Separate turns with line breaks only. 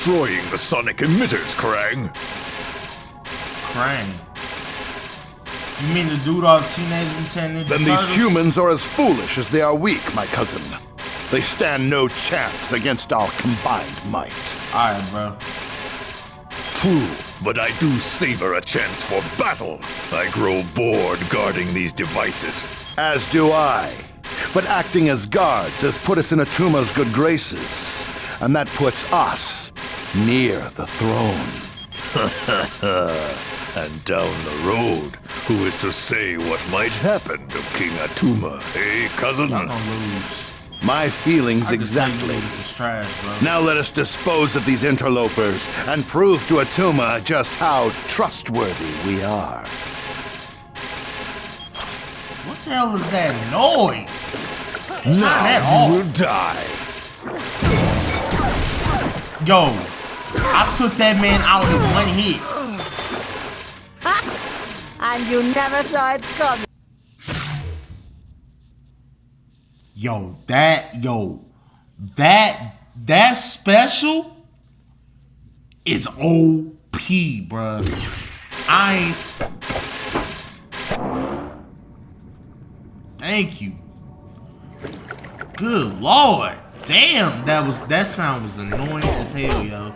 destroying the sonic emitters, Krang.
Krang. You mean the dude all Teenage Mutant Ninja
Then
Turtles?
these humans are as foolish as they are weak, my cousin. They stand no chance against our combined might.
Alright, bro.
True, but I do savor a chance for battle. I grow bored guarding these devices. As do I. But acting as guards has put us in Atuma's good graces. And that puts us near the throne. And down the road, who is to say what might happen to King Atuma, eh, cousin?
Y'all gonna lose.
My feelings exactly.
This is trash, bro.
Now let us dispose of these interlopers and prove to Atuma just how trustworthy we are.
What the hell is that noise? Turn that
Now
off.
you will die.
Yo, I took that man out in one hit.
And you never saw it coming.
That special is OP, bruh. Thank you. Good lord. Damn, that sound was annoying as hell, yo.